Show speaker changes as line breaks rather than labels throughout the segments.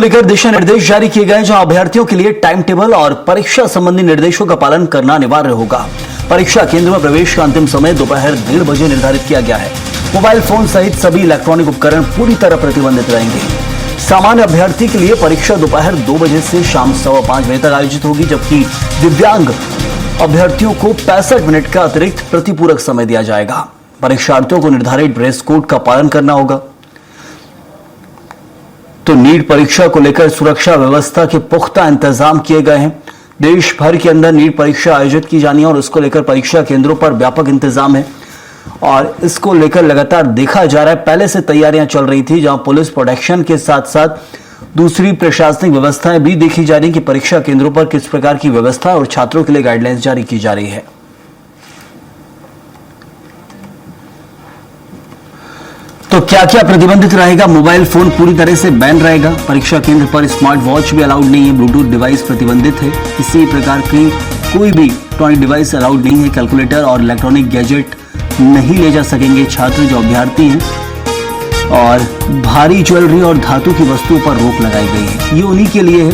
लेकर दिशा निर्देश जारी किए गए, जहां अभ्यर्थियों के लिए टाइम टेबल और परीक्षा संबंधी निर्देशों का पालन करना अनिवार्य होगा। परीक्षा केंद्र में प्रवेश का अंतिम समय दोपहर 1:30 बजे निर्धारित किया गया है। मोबाइल फोन सहित सभी इलेक्ट्रॉनिक उपकरण पूरी तरह प्रतिबंधित रहेंगे। सामान्य अभ्यर्थी के लिए परीक्षा दोपहर 2 बजे से शाम 5:15 बजे तक आयोजित होगी, जबकि दिव्यांग अभ्यर्थियों को 65 मिनट का अतिरिक्त प्रतिपूरक समय दिया जाएगा। परीक्षार्थियों को निर्धारित ड्रेस कोड का पालन करना होगा। तो नीट परीक्षा को लेकर सुरक्षा व्यवस्था के पुख्ता इंतजाम किए गए हैं। देश भर के अंदर नीट परीक्षा आयोजित की जानी है और उसको लेकर परीक्षा केंद्रों पर व्यापक इंतजाम है और इसको लेकर लगातार देखा जा रहा है। पहले से तैयारियां चल रही थी, जहां पुलिस प्रोटेक्शन के साथ साथ दूसरी प्रशासनिक व्यवस्थाएं भी देखी जा रही कि परीक्षा केंद्रों पर किस प्रकार की व्यवस्था और छात्रों के लिए गाइडलाइंस जारी की जा रही है। तो क्या क्या प्रतिबंधित रहेगा? मोबाइल फोन पूरी तरह से बैन रहेगा। परीक्षा केंद्र पर स्मार्ट वॉच भी अलाउड नहीं है। ब्लूटूथ डिवाइस प्रतिबंधित है। किसी प्रकार की कोई भी इलेक्ट्रॉनिक डिवाइस अलाउड नहीं है। कैलकुलेटर और इलेक्ट्रॉनिक गैजेट नहीं ले जा सकेंगे छात्र जो अभ्यर्थी हैं। और भारी ज्वेलरी और धातु की वस्तुओं पर रोक लगाई गई है। ये उन्हीं के लिए है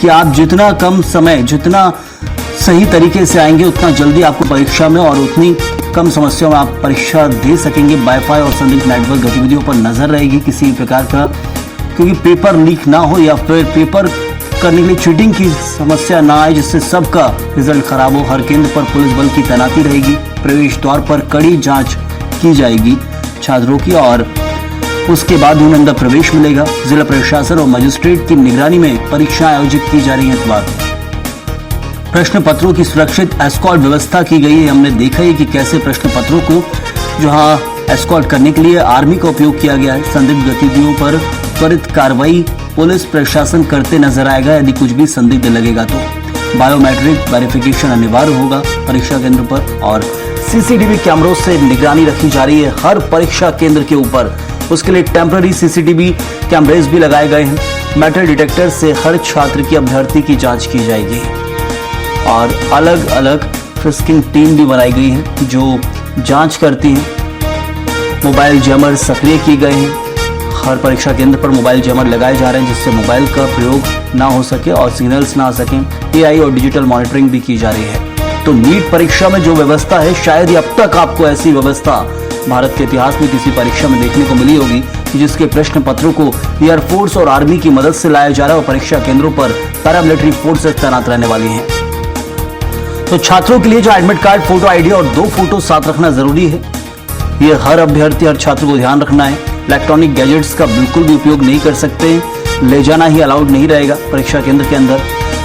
कि आप जितना कम समय, जितना सही तरीके से आएंगे, उतना जल्दी आपको परीक्षा में और उतनी कम समस्याओं में आप परीक्षा दे सकेंगे। वाईफाई और संदिग्ध नेटवर्क गतिविधियों पर नजर रहेगी किसी प्रकार का, क्योंकि पेपर लीक ना हो या फिर पेपर करने के लिए चीटिंग की समस्या ना आए, जिससे सबका रिजल्ट खराब हो। हर केंद्र पर पुलिस बल की तैनाती रहेगी। प्रवेश द्वार पर कड़ी जांच की जाएगी छात्रों की और उसके बाद उन्हें अंदर प्रवेश मिलेगा। जिला प्रशासन और मजिस्ट्रेट की निगरानी में परीक्षाएं आयोजित की जा रही हैं। इस बार प्रश्न पत्रों की सुरक्षित एस्कॉर्ट व्यवस्था की गई है। हमने देखा है कि कैसे प्रश्न पत्रों को जहां एस्कॉर्ट करने के लिए आर्मी का उपयोग किया गया है। संदिग्ध गतिविधियों पर त्वरित कार्रवाई पुलिस प्रशासन करते नजर आएगा। यदि कुछ भी संदिग्ध लगेगा तो बायोमेट्रिक वेरिफिकेशन अनिवार्य होगा परीक्षा केंद्र पर और सीसीटीवी कैमरों से निगरानी रखी जा रही है हर परीक्षा केंद्र के ऊपर। उसके लिए टेम्पररी सीसीटीवी कैमरेज भी लगाए गए हैं। मेटल डिटेक्टर से हर छात्र की अभ्यर्थी की जांच की जाएगी और अलग अलग फ्रिस्किंग टीम भी बनाई गई है जो जांच करती है। मोबाइल जैमर सक्रिय किए गए हैं। हर परीक्षा केंद्र पर मोबाइल जैमर लगाए जा रहे हैं, जिससे मोबाइल का प्रयोग ना हो सके और सिग्नल्स ना आ सकें। एआई और डिजिटल मॉनिटरिंग भी की जा रही है। तो नीट परीक्षा में जो व्यवस्था है, शायद ही अब तक आपको ऐसी व्यवस्था भारत के इतिहास में किसी परीक्षा में देखने को मिली होगी कि जिसके प्रश्न पत्रों को एयरफोर्स और आर्मी की मदद से लाया जा रहा है और परीक्षा केंद्रों पर पैरामिलिट्री फोर्सेस तैनात रहने वाली हैं। तो छात्रों के लिए जो एडमिट कार्ड, फोटो आईडी और 2 फोटो साथ रखना जरूरी है। ये हर अभ्यर्थी, हर छात्र को ध्यान रखना है। इलेक्ट्रॉनिक गैजेट्स का बिल्कुल भी उपयोग नहीं कर सकते, ले जाना ही अलाउड नहीं रहेगा परीक्षा केंद्र के अंदर।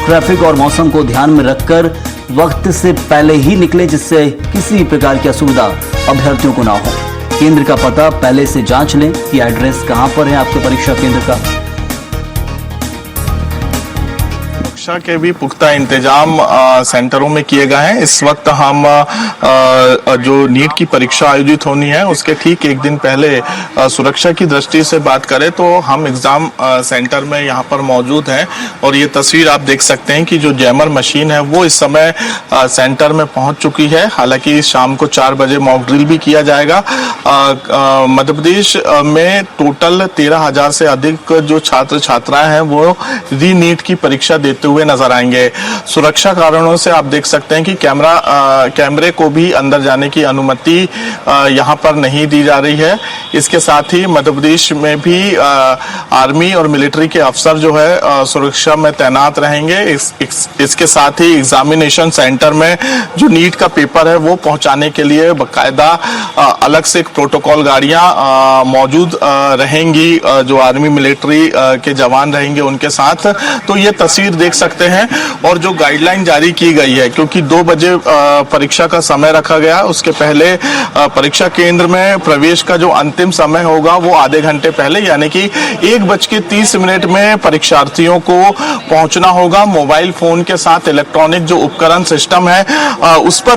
ट्रैफिक और मौसम को ध्यान में रखकर वक्त से पहले ही निकले, जिससे किसी प्रकार की असुविधा अभ्यर्थियों को ना हो। केंद्र का पता पहले से जांच लें कि एड्रेस कहां पर है आपके परीक्षा केंद्र का।
परीक्षा के भी पुख्ता इंतजाम सेंटरों में किए गए हैं। इस वक्त हम जो नीट की परीक्षा आयोजित होनी है उसके ठीक एक दिन पहले सुरक्षा की दृष्टि से बात करें तो हम एग्जाम सेंटर में यहाँ पर मौजूद हैं और ये तस्वीर आप देख सकते हैं कि जो जैमर मशीन है वो इस समय सेंटर में पहुंच चुकी है। हालांकि शाम को 4 बजे मॉक ड्रिल भी किया जाएगा। मध्य प्रदेश में टोटल 13,000 से अधिक जो छात्र छात्राएं हैं वो री नीट की परीक्षा देते हुए नजर आएंगे। सुरक्षा कारणों से आप देख सकते हैं कि कैमरे को भी अंदर जाने की अनुमति यहां पर नहीं दी जा रही है। इसके साथ ही मध्य प्रदेश में भी आर्मी और मिलिट्री के अफसर जो है सुरक्षा में तैनात रहेंगे। इसके साथ ही एग्जामिनेशन सेंटर में जो नीट का पेपर है वो पहुंचाने के लिए बकायदा अलग से प्रोटोकॉल गाड़ियां मौजूद रहेंगी, जो आर्मी मिलिट्री के जवान रहेंगे उनके साथ। तो ये तस्वीर देख सकते हैं और जो गाइडलाइन जारी की गई है, क्योंकि 2 बजे परीक्षा का समय रखा गया, उसके पहले परीक्षा केंद्र में प्रवेश का जो अंतिम समय होगा वो आधे घंटे पहले यानी कि 1:30 में परीक्षार्थियों को पहुंचना होगा। मोबाइल फोन के साथ इलेक्ट्रॉनिक जो उपकरण सिस्टम है उस पर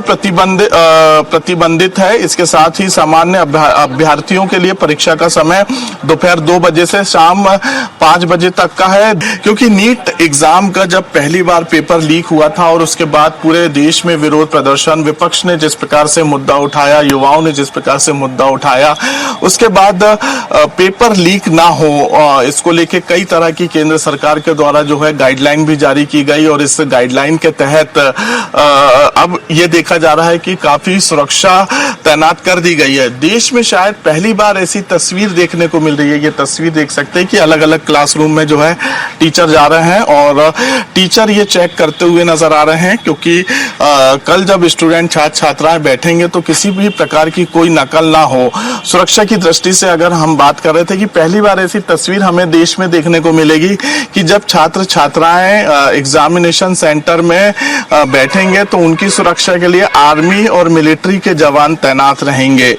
प्रतिबंधित है। इसके साथ ही सामान्य अभ्यर्थियों के लिए परीक्षा का समय दोपहर 2 बजे से शाम 5 बजे तक का है, क्योंकि नीट एग्जाम का जब पहली बार पेपर लीक हुआ था और उसके बाद पूरे देश में विरोध प्रदर्शन, विपक्ष ने जिस प्रकार से मुद्दा उठाया, युवाओं ने जिस प्रकार से मुद्दा उठाया, उसके बाद पेपर लीक ना हो इसको लेके कई तरह की केंद्र सरकार के द्वारा जो है गाइडलाइन भी जारी की गई और इस गाइडलाइन के तहत अब ये देखा जा रहा है कि काफी सुरक्षा तैनात कर दी गई है। देश में शायद पहली बार ऐसी तस्वीर देखने को मिल रही है। ये तस्वीर देख सकते हैं कि अलग अलग क्लासरूम में जो है टीचर जा रहे हैं और टीचर ये चेक करते हुए नजर आ रहे हैं, क्योंकि कल जब स्टूडेंट छात्र छात्राएं बैठेंगे तो किसी भी प्रकार की कोई नकल ना हो। सुरक्षा की दृष्टि से अगर हम बात कर रहे थे कि पहली बार ऐसी तस्वीर हमें देश में देखने को मिलेगी कि जब छात्र छात्राएं एग्जामिनेशन सेंटर में बैठेंगे तो उनकी सुरक्षा के लिए आर्मी और मिलिट्री के जवान तैनात रहेंगे।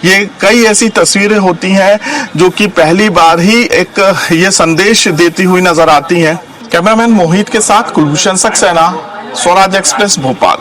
ये कई ऐसी तस्वीरें होती हैं जो कि पहली बार ही एक ये संदेश देती हुई नजर आती हैं। कैमरामैन मोहित के साथ कुलभूषण सक्सेना, स्वराज एक्सप्रेस, भोपाल।